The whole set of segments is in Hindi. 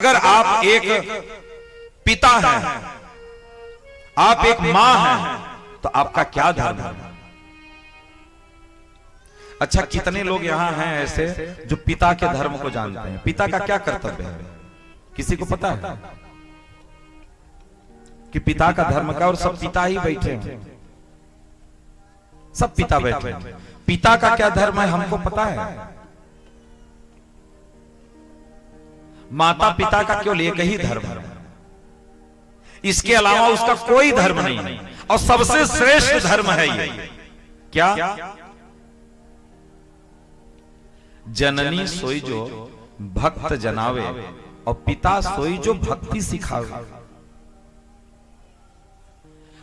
अगर आप एक पिता हैं, आप एक मां हैं, तो आपका क्या धर्म है? अच्छा, कितने लोग यहां हैं ऐसे जो पिता के धर्म को जानते हैं? पिता का क्या कर्तव्य है, किसी को पता है कि पिता का धर्म क्या? और सब पिता ही बैठे हैं, सब पिता बैठे हैं। पिता का क्या धर्म है हमको पता है। माता पिता का केवल एक ही धर्म है, इसके अलावा उसका कोई धर्म नहीं है। और सबसे श्रेष्ठ धर्म है ये क्या? जननी सोई जो भक्त जनावे और पिता सोई जो भक्ति सिखावे।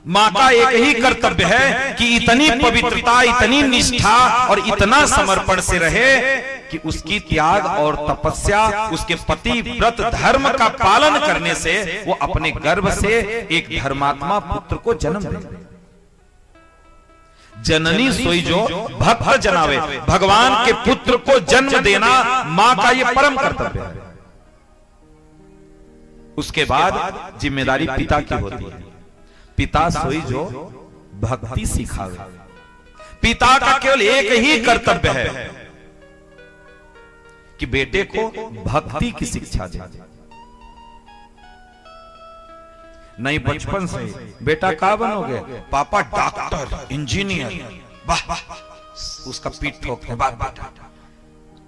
मां का एक ही कर्तव्य है कि इतनी पवित्रता, इतनी निष्ठा और इतना समर्पण से रहे कि उसकी त्याग और तपस्या, उसके पति व्रत धर्म का पालन करने से वो अपने गर्भ से एक धर्मात्मा पुत्र को जन्म दे। जननी सोई जो भक्त जनावे, भगवान के पुत्र को जन्म देना मां का ये परम कर्तव्य है। उसके बाद जिम्मेदारी पिता की होती है। पिता सोई जो भक्ति सिखावे। पिता का केवल एक ही कर्तव्य है कि बेटे को भक्ति की शिक्षा दे। नहीं बचपन से बेटा क्या बनोगे? पापा डॉक्टर, इंजीनियर, वाह वाह, उसका पीठ ठोकते बेटा।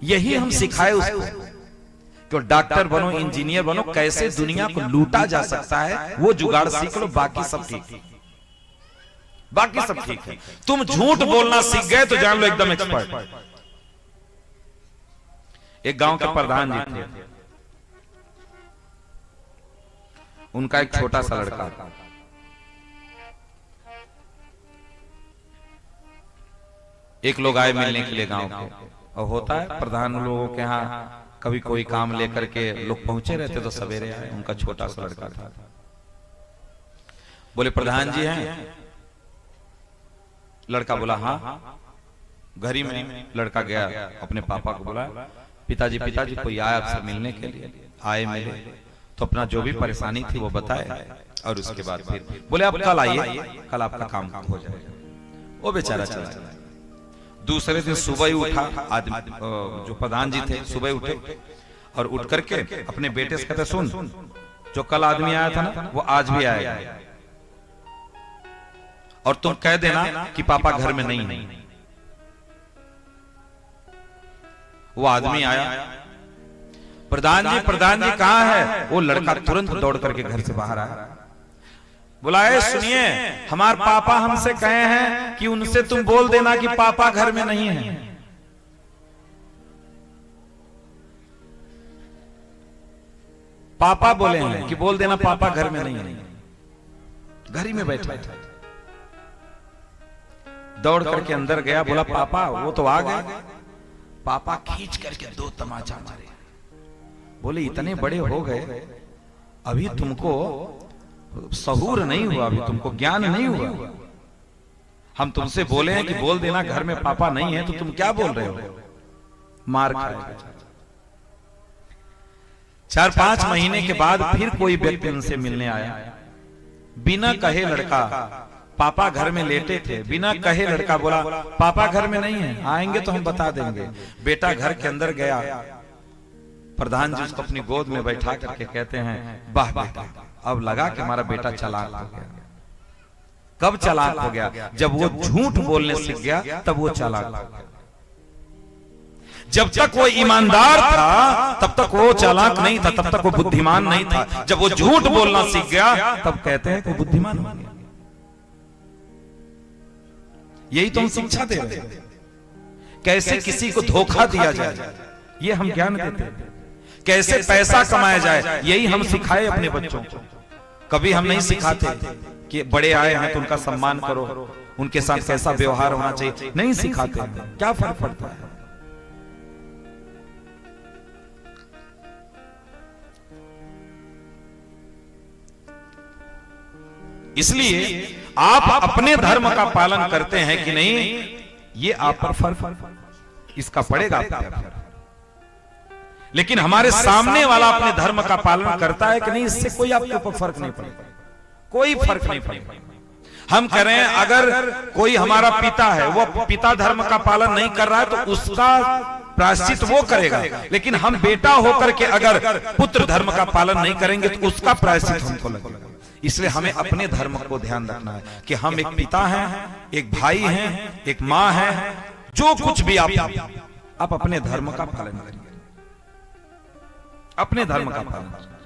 यही हम सिखाए उसको कि डॉक्टर बनो, इंजीनियर बनो, कैसे दुनिया को लूटा जा सकता है वो जुगाड़ सीख लो, बाकी सब ठीक है, बाकी सब ठीक है। तुम झूठ बोलना सीख गए तो जान लो एकदम एक्सपर्ट। एक गांव के प्रधान जी थे, उनका एक छोटा सा लड़का था। एक लोग आए मिलने के लिए गांव के, और होता है प्रधान लोगों के यहाँ कभी कोई काम लेकर के लोग पहुंचे रहते तो सवेरे आए। उनका छोटा सा लड़का था। बोले प्रधान जी हैं? लड़का बोला हाँ। घर ही में लड़का गया, अपने पापा को बोला, पिताजी पिताजी कोई आया आपसे मिलने के लिए। आए मिले तो अपना जो भी परेशानी थी वो बताए, और उसके बाद फिर बोले आप कल आइए, कल आपका काम हो जाएगा। वो बेचारा चला। दूसरे दिन सुबह ही उठा, आदमी जो प्रधान जी थे सुबह उठे और उठ करके अपने बेटे से कहते, सुन, जो कल आदमी आया था ना वो आज भी आएगा, और तुम कह देना कि पापा घर में नहीं है। वो आदमी आया, प्रधान जी कहां है? वो लड़का तुरंत दौड़ करके घर से बाहर आया, बुलाए, सुनिए, हमारे पापा हमसे कहे हैं कि उनसे तुम बोल देना कि पापा घर में नहीं है। पापा बोले हैं कि बोल देना पापा घर में नहीं है। घर ही में बैठा था। दौड़ करके अंदर गया, बोला पापा वो तो आ गए। पापा खींच करके दो तमाचा मारे। बोले इतने बड़े हो गए, अभी तुमको सहूर नहीं हुआ, अभी तुमको ज्ञान नहीं हुआ। हम तुमसे बोले हैं कि बोल देना घर में पापा नहीं है, तो तुम क्या बोल रहे हो? मार खाए। 4-5 महीने के बाद फिर कोई व्यक्ति उनसे मिलने आया। बिना कहे लड़का, पापा घर में लेटे थे, बिना कहे लड़का बोला पापा घर में नहीं है, आएंगे तो हम बता देंगे। बेटा घर के अंदर गया, प्रधान जी उसको अपनी गोद में बैठा करके कहते हैं, वाह बेटा, अब लगा कि हमारा बेटा चालाक हो गया। कब चालाक हो गया? जब वो झूठ बोलने सीख गया, तब वो चालाक हो गया। जब तक वो ईमानदार था तब तक वो चालाक नहीं था, तब तक वो बुद्धिमान नहीं था। जब वो झूठ बोलना सीख गया तब कहते हैं कि बुद्धिमान हो गया। यही तो हम शिक्षा दे रहे हैं, कैसे किसी को धोखा दिया जाए, ये हम ज्ञान देते हैं। कैसे पैसा कमाया जाए, यही हम सिखाए अपने बच्चों को। कभी हम नहीं सिखाते कि बड़े आए हैं तो उनका सम्मान करो, उनके साथ कैसा व्यवहार होना चाहिए, नहीं सिखाते। क्या फर्क पड़ता है? इसलिए आप अपने धर्म का पालन करते हैं कि नहीं, ये आप पर फर्क इसका पड़ेगा। लेकिन हमारे सामने वाला अपने धर्म का पालन करता है कि नहीं, इससे कोई आपके ऊपर फर्क नहीं पड़ेगा, कोई फर्क नहीं पड़ेगा। हम कह रहे हैं अगर कोई हमारा पिता है, वो पिता धर्म का पालन नहीं कर रहा है तो उसका प्रायश्चित वो करेगा, लेकिन हम बेटा होकर के अगर पुत्र धर्म का पालन नहीं करेंगे तो उसका प्रायश्चित हमको लगेगा। इसलिए हमें अपने धर्म को ध्यान रखना है कि हम एक पिता हैं, एक भाई हैं, एक माँ है, जो कुछ भी आप अपने धर्म का पालन करिए, अपने धर्म का पालन।